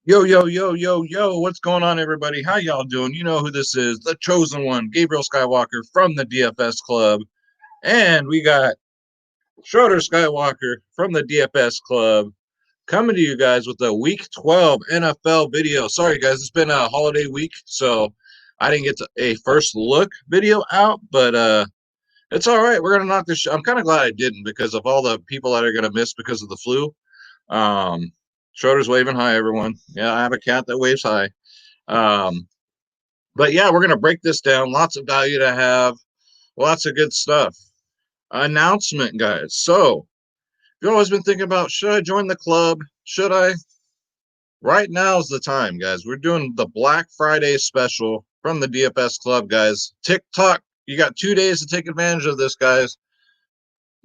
Yo, yo, yo, yo, yo, what's going on, everybody? How y'all doing? You know who this is, the chosen one, Gabriel Skywalker from the DFS Club. And we got Schroeder Skywalker from the DFS Club coming to you guys with a Week 12 NFL video. Sorry, guys, it's been a holiday week, so I didn't get a first look video out, but it's all right. We're going to knock this. I'm kind of glad I didn't because of all the people that are going to miss because of the flu. Um, Schroeder's waving hi, everyone. Yeah, I have a cat that waves hi. Um, but yeah, we're going to break this down. Lots of value to have, lots of good stuff. Announcement, guys. So, you've always been thinking about, should I join the club? Should I? Right now is the time, guys. We're doing the Black Friday special from the DFS Club, guys. TikTok, you got 2 days to take advantage of this, guys.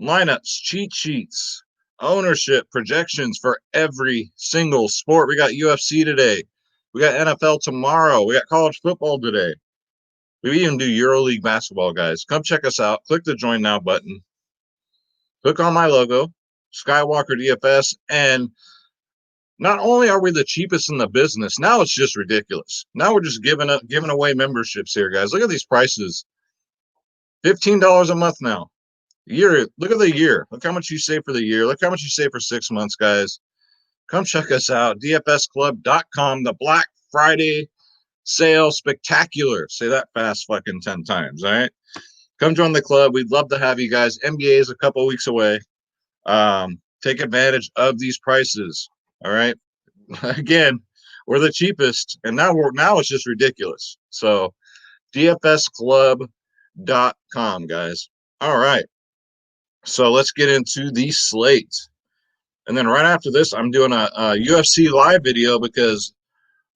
Lineups, cheat sheets, ownership, projections for every single sport. We got UFC today. We got NFL tomorrow. We got college football today. We even do EuroLeague basketball, guys. Come check us out. Click the join now button. Click on my logo, Skywalker DFS. And not only are we the cheapest in the business, now it's just ridiculous. Now we're just giving away memberships here, guys. Look at these prices. $15 a month now. Year. Look at the year. Look how much you save for the year. Look how much you save for 6 months, guys. Come check us out. DFSclub.com. The Black Friday sale spectacular. Say that fast fucking 10 times. All right. Come join the club. We'd love to have you guys. NBA is a couple weeks away. Take advantage of these prices. All right. Again, we're the cheapest, and now it's just ridiculous. So DFSclub.com, guys. All right. So let's get into the slate. And then right after this, I'm doing a UFC live video because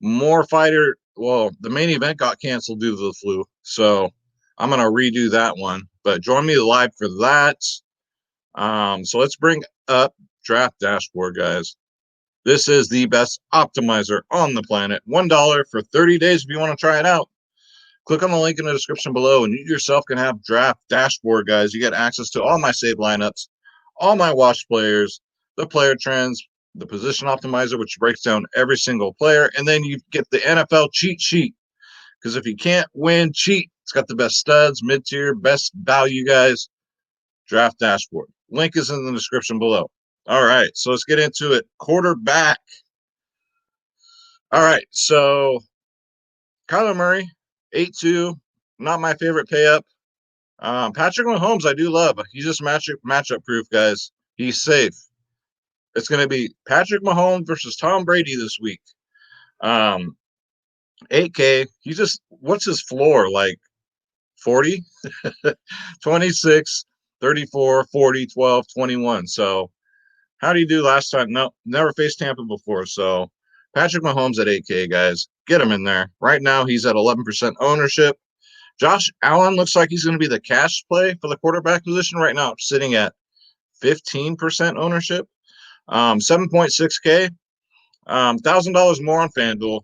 the main event got canceled due to the flu. So I'm going to redo that one. But join me live for that. So let's bring up Draft Dashboard, guys. This is the best optimizer on the planet. $1 for 30 days if you want to try it out. Click on the link in the description below, and you yourself can have Draft Dashboard, guys. You get access to all my saved lineups, all my watch players, the player trends, the position optimizer, which breaks down every single player, and then you get the NFL cheat sheet. Because if you can't win, cheat. It's got the best studs, mid-tier, best value, guys. Draft Dashboard. Link is in the description below. All right, so let's get into it. Quarterback. All right, so Kyler Murray, 8-2. Not my favorite pay up. Patrick Mahomes, I do love. He's just matchup proof, guys. He's safe. It's going to be Patrick Mahomes versus Tom Brady this week. 8K. What's his floor? Like 40? 26, 34, 40, 12, 21. So how do you do last time? No, never faced Tampa before. So Patrick Mahomes at 8K, guys. Get him in there. Right now, he's at 11% ownership. Josh Allen looks like he's going to be the cash play for the quarterback position right now, sitting at 15% ownership. 7.6K. $1,000 more on FanDuel.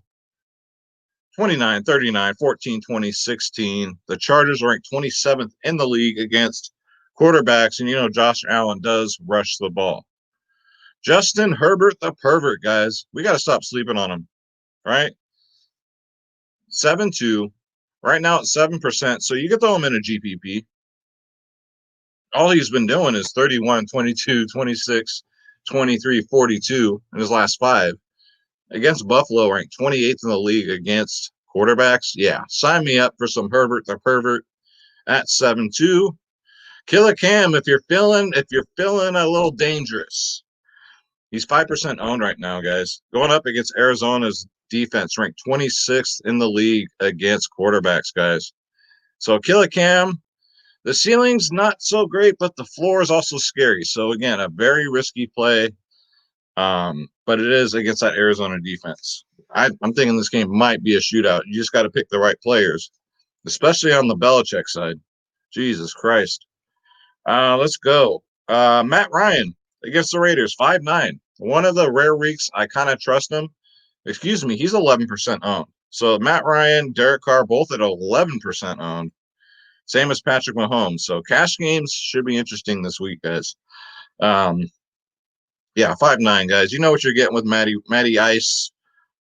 29, 39, 14, 20, 16. The Chargers are ranked 27th in the league against quarterbacks, and you know Josh Allen does rush the ball. Justin Herbert, the pervert, guys. We got to stop sleeping on him, right? 7-2. Right now at 7%. So you get throw him in a GPP. All he's been doing is 31, 22, 26, 23, 42 in his last 5. Against Buffalo, ranked 28th in the league against quarterbacks. Yeah, sign me up for some Herbert the pervert at 7-2. Killer Cam, if you're feeling a little dangerous. He's 5% owned right now, guys. Going up against Arizona's defense, ranked 26th in the league against quarterbacks, guys. So Killer Cam, the ceiling's not so great, but the floor is also scary. So again, a very risky play. But it is against that Arizona defense. I'm thinking this game might be a shootout. You just got to pick the right players, especially on the Belichick side. Jesus Christ. Let's go. Matt Ryan against the Raiders, 5-9. One of the rare weeks I kind of trust him. Excuse me, he's 11% owned. So Matt Ryan, Derek Carr, both at 11% owned. Same as Patrick Mahomes. So cash games should be interesting this week, guys. Yeah, 5-9, guys. You know what you're getting with Matty Ice,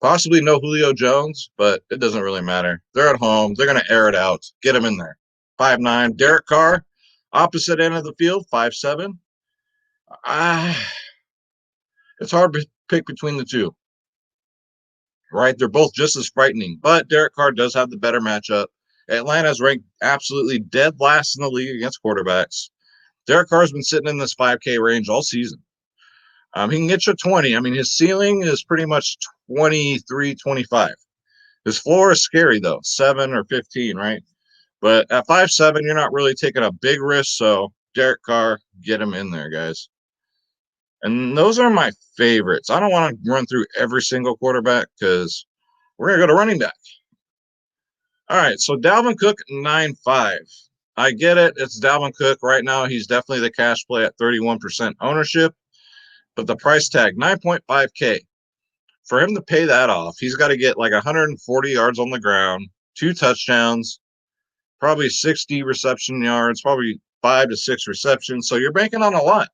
Possibly no Julio Jones, but it doesn't really matter. They're at home. They're going to air it out. Get him in there. 5'9". Derek Carr, opposite end of the field, 5'7". It's hard to pick between the two, right? They're both just as frightening, but Derek Carr does have the better matchup. Atlanta's ranked absolutely dead last in the league against quarterbacks. Derek Carr's been sitting in this 5K range all season. He can get you 20. I mean, his ceiling is pretty much 23, 25. His floor is scary, though, 7 or 15, right? But at 5'7", you're not really taking a big risk, so Derek Carr, get him in there, guys. And those are my favorites. I don't want to run through every single quarterback because we're going to go to running back. All right, so Dalvin Cook, 9.5. I get it. It's Dalvin Cook. Right now, he's definitely the cash play at 31% ownership. But the price tag, 9.5K. For him to pay that off, he's got to get like 140 yards on the ground, 2 touchdowns, probably 60 reception yards, probably 5 to 6 receptions. So you're banking on a lot.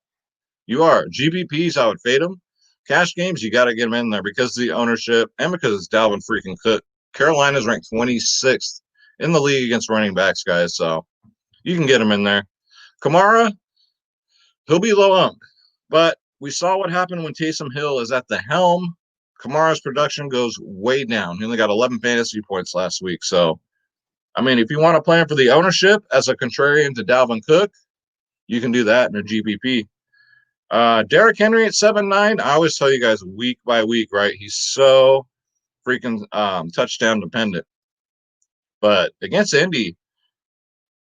You are. GPPs, I would fade him. Cash games, you got to get him in there because of the ownership and because it's Dalvin freaking Cook. Carolina's ranked 26th in the league against running backs, guys. So you can get him in there. Kamara, he'll be low owned. But we saw what happened when Taysom Hill is at the helm. Kamara's production goes way down. He only got 11 fantasy points last week. So, I mean, if you want to plan for the ownership as a contrarian to Dalvin Cook, you can do that in a GPP. Derrick Henry at 7.9. I always tell you guys week by week, right? He's so freaking touchdown dependent. But against Indy,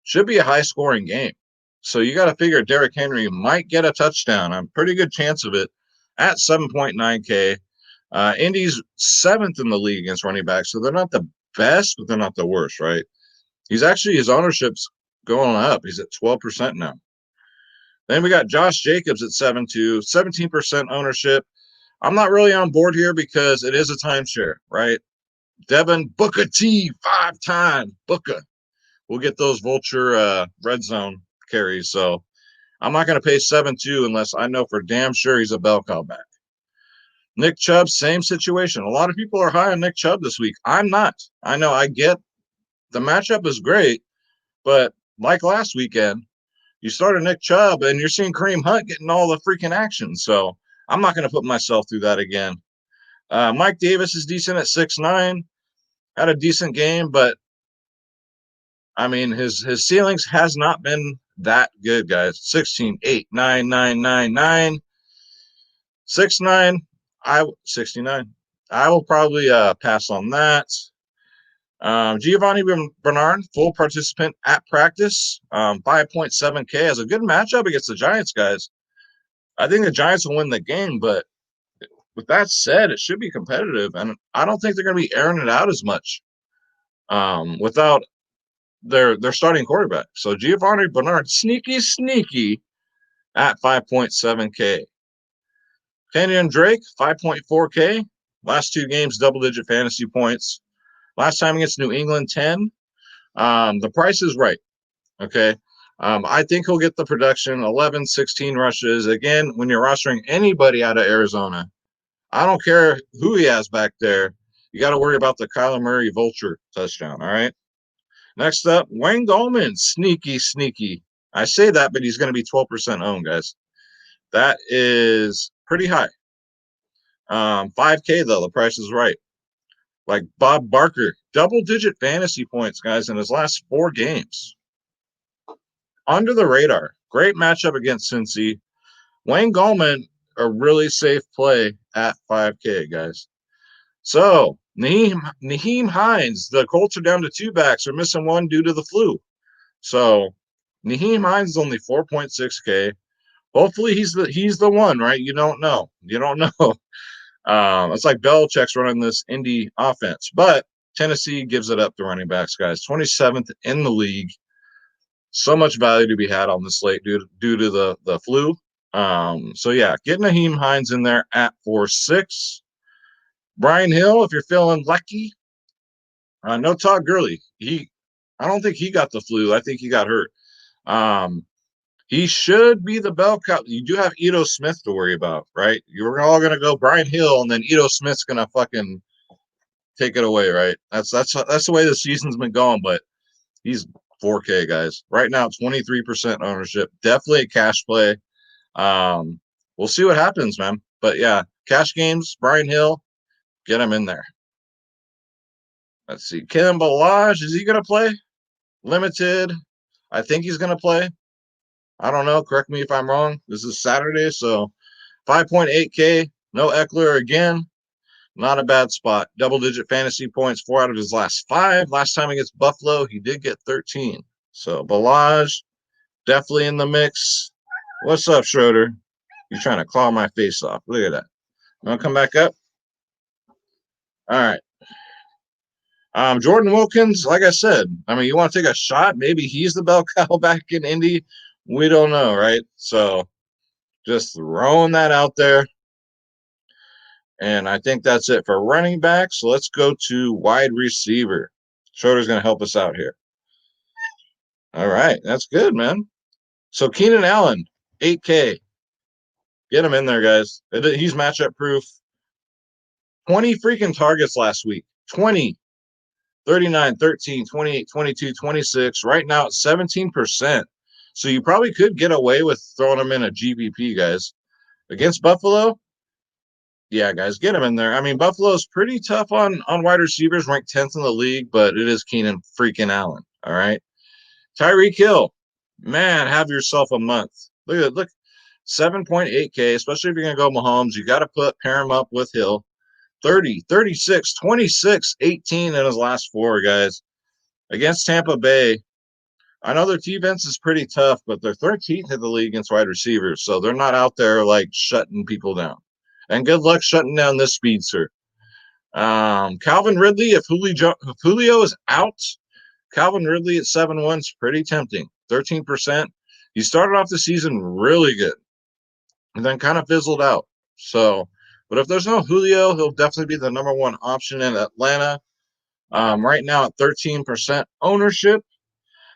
should be a high-scoring game. So you got to figure Derrick Henry might get a touchdown. I'm pretty good chance of it at 7.9K. Indy's 7th in the league against running backs, so they're not the best, but they're not the worst, right? His ownership's going up. He's at 12% now. Then we got Josh Jacobs at 7.2, 17% ownership. I'm not really on board here because it is a timeshare, right? Devin Booker T, 5-time Booker. We'll get those vulture red zone carries. So I'm not going to pay 7.2 unless I know for damn sure he's a bell cow back. Nick Chubb, same situation. A lot of people are high on Nick Chubb this week. I'm not. I know I get the matchup is great, but like last weekend, you started Nick Chubb and you're seeing Kareem Hunt getting all the freaking action. So I'm not going to put myself through that again. Mike Davis is decent at 6.9. Had a decent game, but I mean, his ceilings has not been that good, guys. 16, 8, 9, 9, 9, 9, 6, 9. 69. I will probably pass on that. Giovanni Bernard, full participant at practice, 5.7K, has a good matchup against the Giants, guys. I think the Giants will win the game, but with that said, it should be competitive, and I don't think they're going to be airing it out as much without their starting quarterback. So Giovanni Bernard, sneaky at 5.7K. Kenyon Drake, 5.4K. Last 2 games, double-digit fantasy points. Last time against New England, 10. The price is right, okay? I think he'll get the production, 11, 16 rushes. Again, when you're rostering anybody out of Arizona, I don't care who he has back there. You got to worry about the Kyler Murray vulture touchdown, all right? Next up, Wayne Goldman, sneaky. I say that, but he's going to be 12% owned, guys. That is pretty high. 5K, though, the price is right. Like Bob Barker, double-digit fantasy points, guys, in his last 4 games. Under the radar. Great matchup against Cincy. Wayne Goldman, a really safe play at 5K, guys. So, Nyheim Hines, the Colts are down to 2 backs. They're missing 1 due to the flu. So, Nyheim Hines is only 4.6K. Hopefully he's the one, right? You don't know. It's like Belichick's running this Indy offense, but Tennessee gives it up to running backs, guys. 27th in the league. So much value to be had on the slate due to the flu. So yeah, get Nyheim Hines in there at 4.6. Brian Hill, if you're feeling lucky. No Todd Gurley. I don't think he got the flu. I think he got hurt. He should be the bell cow. You do have Ito Smith to worry about, right? You're all going to go Brian Hill, and then Ito Smith's going to fucking take it away, right? That's the way the season's been going, but he's 4K, guys. Right now, 23% ownership. Definitely a cash play. We'll see what happens, man. But yeah, cash games, Brian Hill, get him in there. Let's see. Kim Balaj, is he going to play? Limited. I think he's going to play. I don't know. Correct me if I'm wrong. This is Saturday, so 5.8K. No Eckler again. Not a bad spot. Double-digit fantasy points, 4 out of his last 5. Last time against Buffalo, he did get 13. So Balaj, definitely in the mix. What's up, Schroeder? You're trying to claw my face off. Look at that. You want to come back up? All right. Jordan Wilkins, like I said, I mean, you want to take a shot? Maybe he's the bell cow back in Indy. We don't know, right? So just throwing that out there. And I think that's it for running back. So let's go to wide receiver. Schroeder's going to help us out here. All right. That's good, man. So Keenan Allen, 8K. Get him in there, guys. He's matchup proof. 20 freaking targets last week. 20. 39, 13, 28, 22, 26. Right now, it's 17%. So you probably could get away with throwing him in a GPP, guys. Against Buffalo, yeah, guys, get him in there. I mean, Buffalo's pretty tough on wide receivers, ranked 10th in the league, but it is Keenan freaking Allen, all right? Tyreek Hill, man, have yourself a month. Look, 7.8K, especially if you're going to go Mahomes. You got to pair him up with Hill. 30, 36, 26, 18 in his last 4, guys. Against Tampa Bay, I know their defense is pretty tough, but they're 13th in the league against wide receivers, so they're not out there like shutting people down. And good luck shutting down this speedster. Calvin Ridley, if Julio is out, Calvin Ridley at 7-1 is pretty tempting. 13%. He started off the season really good and then kind of fizzled out. So, but if there's no Julio, he'll definitely be the number 1 option in Atlanta. Right now at 13% ownership.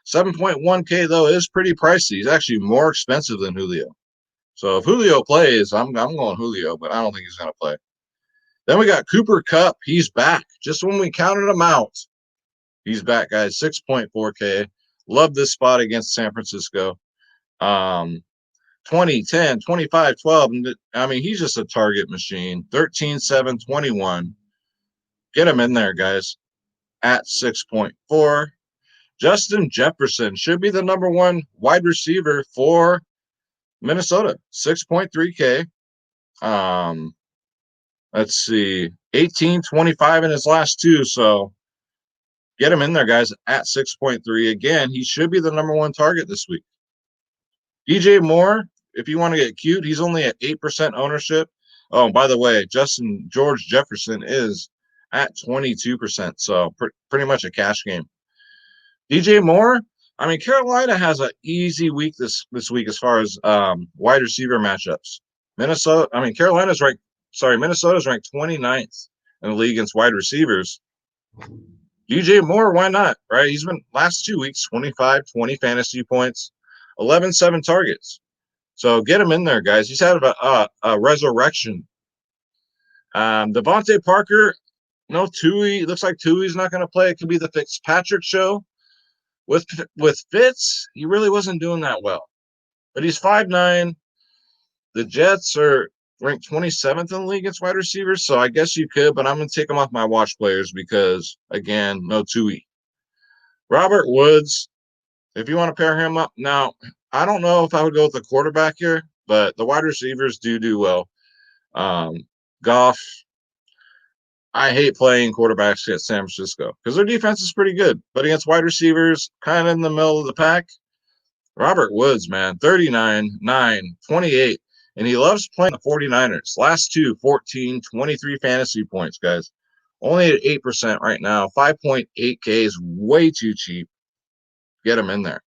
7.1K, though, is pretty pricey. He's actually more expensive than Julio. So if Julio plays, I'm going Julio, but I don't think he's going to play. Then we got Cooper Kupp. He's back. Just when we counted him out, he's back, guys. 6.4K. Love this spot against San Francisco. 20, 10, 25, 12. I mean, he's just a target machine. 13, 7, 21. Get him in there, guys, at 6.4. Justin Jefferson should be the number 1 wide receiver for Minnesota. 6.3K. Let's see. 18, 25 in his last 2. So get him in there, guys, at 6.3. Again, he should be the number 1 target this week. DJ Moore, if you want to get cute, he's only at 8% ownership. Oh, by the way, George Jefferson is at 22%. So pretty much a cash game. DJ Moore, I mean, Carolina has an easy week this week as far as wide receiver matchups. Minnesota's ranked 29th in the league against wide receivers. DJ Moore, why not, right? He's been last 2 weeks, 25, 20 fantasy points, 11, 7 targets. So get him in there, guys. He's had a resurrection. Devontae Parker, no Tui. Looks like Tui's not going to play. It could be the Fitzpatrick show. With Fitz, he really wasn't doing that well. But he's 5'9". The Jets are ranked 27th in the league against wide receivers, so I guess you could, but I'm going to take them off my watch players because, again, no Tui. Robert Woods, if you want to pair him up. Now, I don't know if I would go with the quarterback here, but the wide receivers do well. Goff, I hate playing quarterbacks against San Francisco because their defense is pretty good. But against wide receivers, kind of in the middle of the pack, Robert Woods, man, 39, 9, 28. And he loves playing the 49ers. Last 2, 14, 23 fantasy points, guys. Only at 8% right now. 5.8K is way too cheap. Get him in there.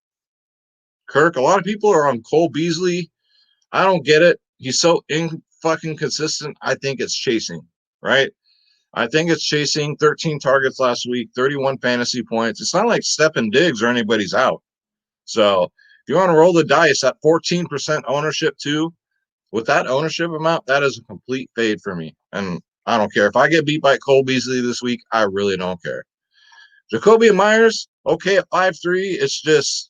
Kirk, a lot of people are on Cole Beasley. I don't get it. He's so fucking consistent. I think it's chasing, right? I think it's chasing. 13 targets last week, 31 fantasy points. It's not like Stephen Diggs or anybody's out. So if you want to roll the dice at 14% ownership too, with that ownership amount, that is a complete fade for me. And I don't care. If I get beat by Cole Beasley this week, I really don't care. Jacoby Myers, okay at 5'3". It's just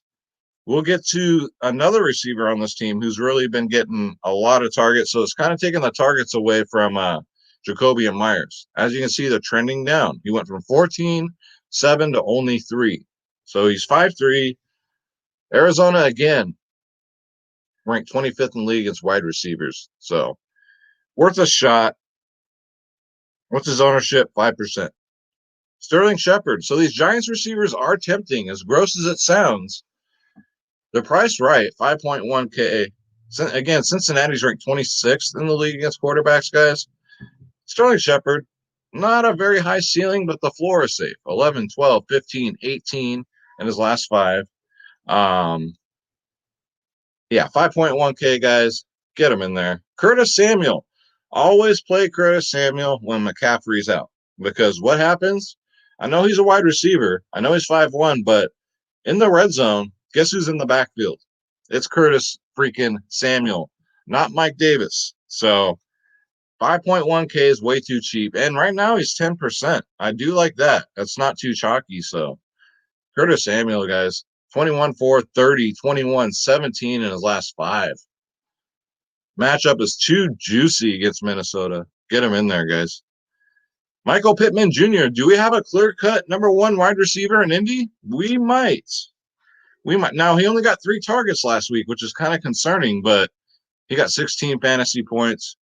we'll get to another receiver on this team who's really been getting a lot of targets. So it's kind of taking the targets away from Jacoby and Myers. As you can see, they're trending down. He went from 14, 7 to only 3. So he's 5'3". Arizona, again, ranked 25th in the league against wide receivers. So worth a shot. What's his ownership? 5%. Sterling Shepard. So these Giants receivers are tempting, as gross as it sounds. They're priced right, 5.1K. Again, Cincinnati's ranked 26th in the league against quarterbacks, guys. Sterling Shepard, not a very high ceiling, but the floor is safe. 11, 12, 15, 18 in his last 5. Yeah, 5.1K, guys. Get him in there. Curtis Samuel. Always play Curtis Samuel when McCaffrey's out. Because what happens? I know he's a wide receiver. I know he's 5'1", but in the red zone, guess who's in the backfield? It's Curtis freaking Samuel, not Mike Davis. So 5.1K is way too cheap. And right now he's 10%. I do like that. That's not too chalky. So Curtis Samuel, guys, 21, 4, 30, 21, 17 in his last 5. Matchup is too juicy against Minnesota. Get him in there, guys. Michael Pittman Jr., do we have a clear-cut number 1 wide receiver in Indy? We might. Now, he only got 3 targets last week, which is kind of concerning, but he got 16 fantasy points.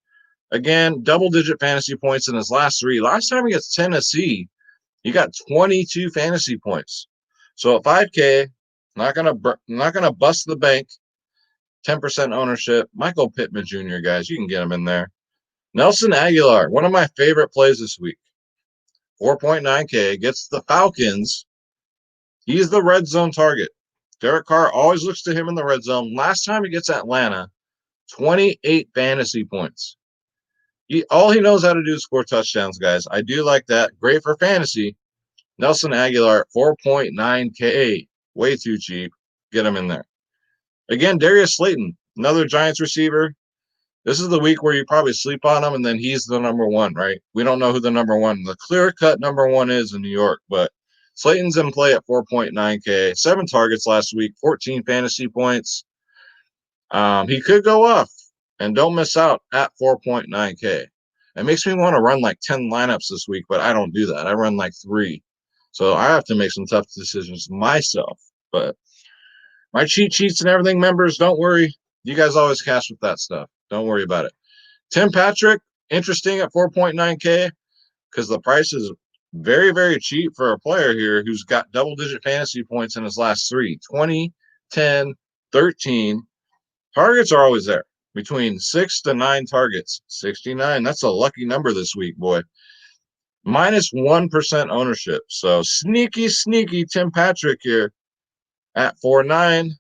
Again, double-digit fantasy points in his last 3. Last time against Tennessee, he got 22 fantasy points. So at 5K, not gonna bust the bank. 10% ownership. Michael Pittman Jr., guys, you can get him in there. Nelson Aguilar, one of my favorite plays this week. 4.9K, gets the Falcons. He's the red zone target. Derek Carr always looks to him in the red zone. Last time he gets Atlanta, 28 fantasy points. All he knows how to do is score touchdowns, guys. I do like that. Great for fantasy. Nelson Aguilar, 4.9K. Way too cheap. Get him in there. Again, Darius Slayton, another Giants receiver. This is the week where you probably sleep on him, and then he's the number 1, right? We don't know who the number 1, the clear-cut number 1 is in New York, but Slayton's in play at 4.9K. 7 targets last week, 14 fantasy points. He could go off, and don't miss out at 4.9K. It makes me want to run like 10 lineups this week, but I don't do that. I run like 3. So I have to make some tough decisions myself. But my cheat sheets and everything, members, don't worry. You guys always cash with that stuff. Don't worry about it. Tim Patrick, interesting at 4.9K because the price is very, very cheap for a player here who's got double-digit fantasy points in his last 3. 20, 10, 13. Targets are always there. Between 6 to 9 targets. 69. That's a lucky number this week, boy. Minus 1% ownership. So sneaky Tim Patrick here at 4.9.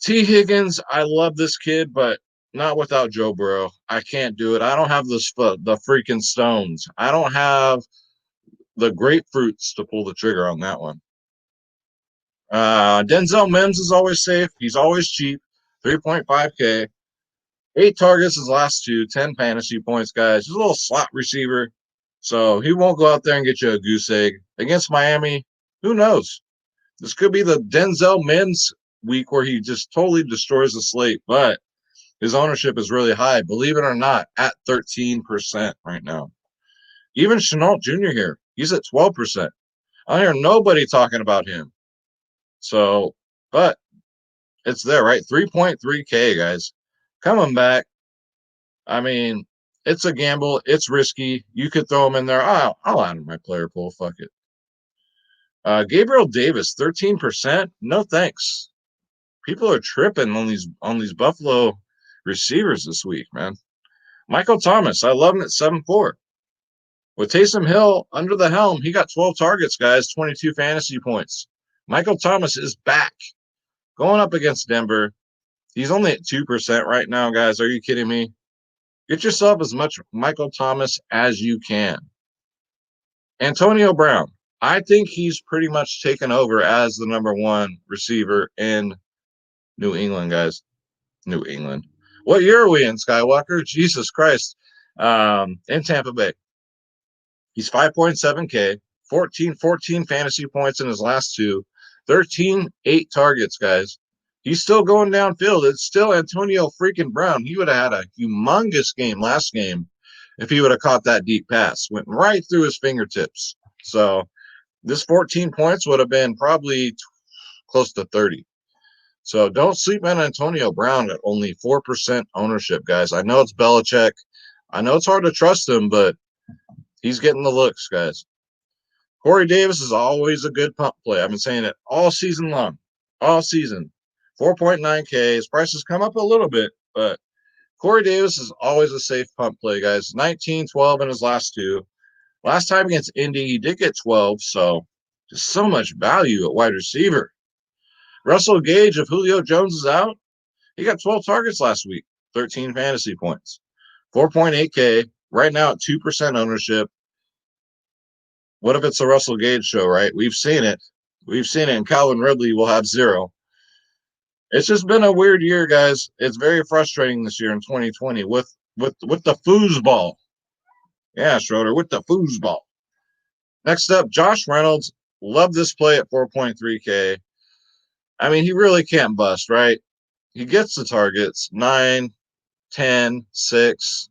T. Higgins, I love this kid, but not without Joe Burrow. I can't do it. I don't have the freaking stones. I don't have the grapefruits to pull the trigger on that one. Denzel Mims is always safe. He's always cheap. 3.5K. 8 targets his last 2. 10 fantasy points, guys. He's a little slot receiver. So he won't go out there and get you a goose egg. Against Miami, who knows? This could be the Denzel Mims week where he just totally destroys the slate, but his ownership is really high, believe it or not, at 13% right now. Even Chenault Jr. here, he's at 12%. I hear nobody talking about him. So, but it's there, right? 3.3K, guys. Coming back. I mean, it's a gamble. It's risky. You could throw him in there. I'll add him my player pool. Fuck it. Gabriel Davis, 13%. No thanks. People are tripping on these Buffalo receivers this week, man. Michael Thomas, I love him at 7.4. With Taysom Hill under the helm, he got 12 targets, guys, 22 fantasy points. Michael Thomas is back. Going up against Denver. He's only at 2% right now, guys. Are you kidding me? Get yourself as much Michael Thomas as you can. Antonio Brown. I think he's pretty much taken over as the number 1 receiver in New England, guys. New England. What year are we in, Skywalker? Jesus Christ. in Tampa Bay. He's 5.7K, 14 fantasy points in his last two, 13, 8 targets, guys. He's still going downfield. It's still Antonio freaking Brown. He would have had a humongous game last game if he would have caught that deep pass. Went right through his fingertips. So this 14 points would have been probably close to 30. So don't sleep on Antonio Brown at only 4% ownership, guys. I know it's Belichick. I know it's hard to trust him, but he's getting the looks, guys. Corey Davis is always a good pump play. I've been saying it all season long, all season. 4.9K. His price has come up a little bit, but Corey Davis is always a safe pump play, guys. 19, 12 in his last two. Last time against Indy, he did get 12, so just so much value at wide receiver. Russell Gage, if Julio Jones is out, he got 12 targets last week, 13 fantasy points. 4.8K, right now at 2% ownership. What if it's a Russell Gage show, right? We've seen it. We've seen it, and Calvin Ridley will have 0. It's just been a weird year, guys. It's very frustrating this year in 2020 with the foosball. Yeah, Schroeder, with the foosball. Next up, Josh Reynolds. Love this play at 4.3K. I mean, he really can't bust, right? He gets the targets, 9, 10, 6.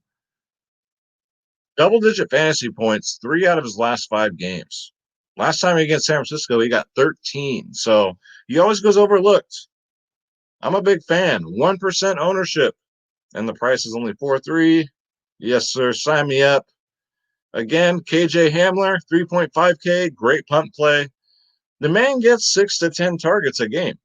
Double-digit fantasy points, 3 out of his last 5 games. Last time against San Francisco, he got 13. So he always goes overlooked. I'm a big fan. 1% ownership. And the price is only 4.3. Yes, sir. Sign me up. Again, KJ Hamler, 3.5K. Great punt play. The man gets 6 to 10 targets a game.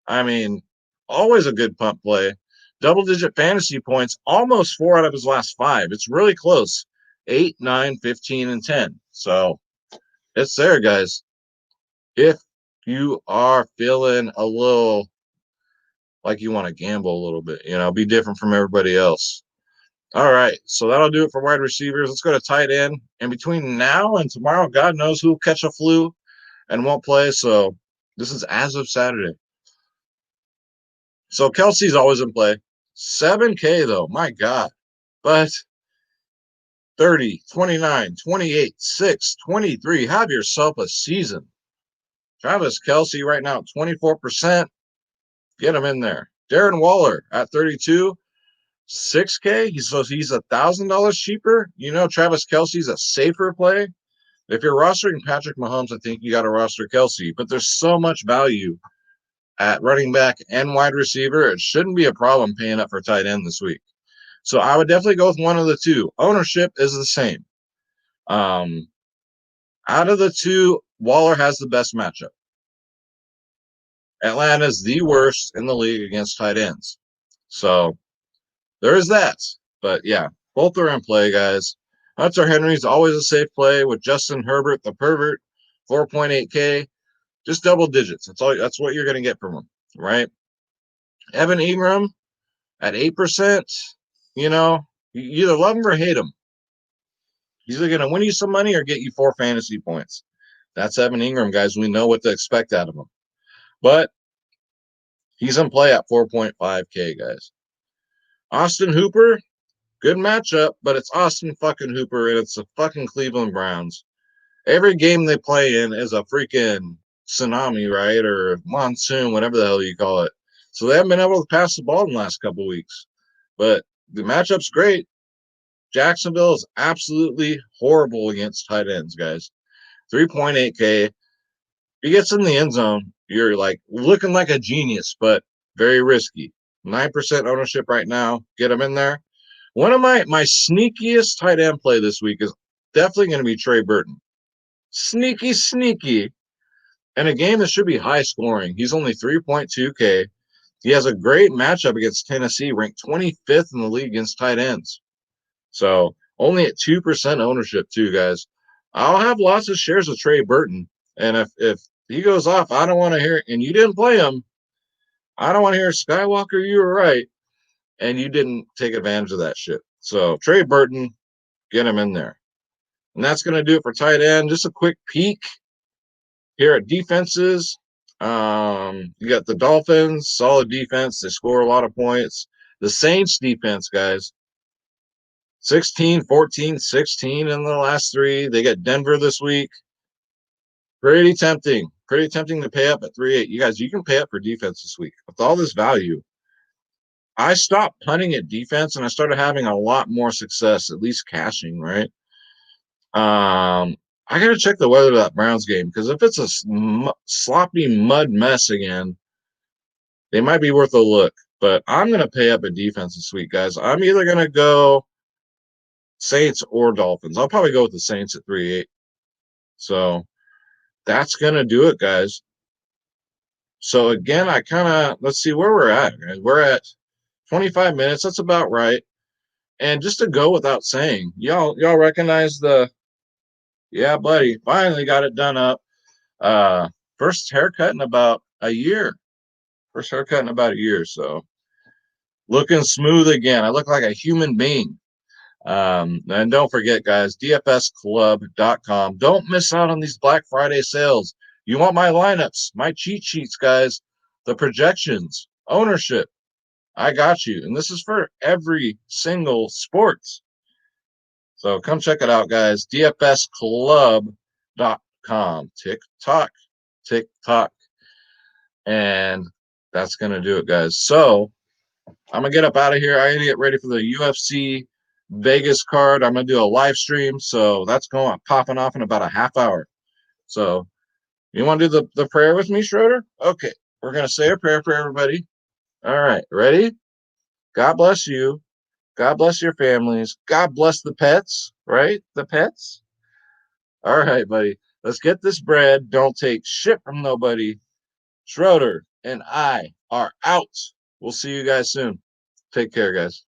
I mean, always a good punt play. Double-digit fantasy points, almost 4 out of his last 5. It's really close. 8, 9, 15, and 10. So it's there, guys. If you are feeling a little like you want to gamble a little bit, be different from everybody else. All right, so that'll do it for wide receivers. Let's go to tight end. And between now and tomorrow, God knows who'll catch a flu and won't play. So this is as of Saturday. So Kelsey's always in play. 7K, though. My God. But 30, 29, 28, 6, 23. Have yourself a season. Travis Kelce right now, 24%. Get him in there. Darren Waller at 32, 6K. He's $1,000 cheaper. Travis Kelce's a safer play. If you're rostering Patrick Mahomes, I think you got to roster Kelce. But there's so much value at running back and wide receiver. It shouldn't be a problem paying up for tight end this week. So I would definitely go with one of the two. Ownership is the same. Out of the two, Waller has the best matchup. Atlanta's the worst in the league against tight ends. So there is that. But yeah, both are in play, guys. Hunter Henry's always a safe play with Justin Herbert, the pervert, 4.8K, just double digits. That's what you're going to get from him, right? Evan Ingram at 8%, you either love him or hate him. He's either going to win you some money or get you 4 fantasy points. That's Evan Ingram, guys. We know what to expect out of him. But he's in play at 4.5K, guys. Austin Hooper, good matchup, but it's Austin fucking Hooper, and it's the fucking Cleveland Browns. Every game they play in is a freaking tsunami, right? Or monsoon, whatever the hell you call it. So they haven't been able to pass the ball in the last couple of weeks. But the matchup's great. Jacksonville is absolutely horrible against tight ends, guys. 3.8K. He gets in the end zone, you're like looking like a genius, but very risky. 9% ownership right now. Get him in there. One of my sneakiest tight end play this week is definitely going to be Trey Burton. Sneaky. And a game that should be high scoring. He's only 3.2K. He has a great matchup against Tennessee, ranked 25th in the league against tight ends. So only at 2% ownership too, guys. I'll have lots of shares of Trey Burton. And if he goes off, I don't want to hear, and you didn't play him, I don't want to hear Skywalker, you were right, and you didn't take advantage of that shit. So Trey Burton, get him in there. And that's going to do it for tight end. Just a quick peek here at defenses. You got the Dolphins, solid defense. They score a lot of points. The Saints defense, guys, 16, 14, 16 in the last 3. They got Denver this week. Pretty tempting. Pretty tempting to pay up at 3-8. You guys, you can pay up for defense this week. With all this value, I stopped punting at defense and I started having a lot more success, at least cashing, right? I got to check the weather of that Browns game because if it's a sloppy mud mess again, they might be worth a look. But I'm going to pay up at defense this week, guys. I'm either going to go Saints or Dolphins. I'll probably go with the Saints at 3-8. So that's going to do it, guys. So again, let's see where we're at. We're at 25 minutes. That's about right. And just to go without saying, y'all recognize yeah, buddy, finally got it done up. First haircut in about a year. So looking smooth again. I look like a human being. And don't forget, guys, DFSclub.com. Don't miss out on these Black Friday sales. You want my lineups, my cheat sheets, guys, the projections, ownership. I got you. And this is for every single sports. So come check it out, guys. DFSclub.com. TikTok. And that's going to do it, guys. So I'm going to get up out of here. I got to get ready for the UFC Vegas card. I'm going to do a live stream. So that's popping off in about a half hour. So you want to do the prayer with me, Schroeder? Okay. We're going to say a prayer for everybody. All right. Ready? God bless you. God bless your families. God bless the pets, right? The pets. All right, buddy. Let's get this bread. Don't take shit from nobody. Schroeder and I are out. We'll see you guys soon. Take care, guys.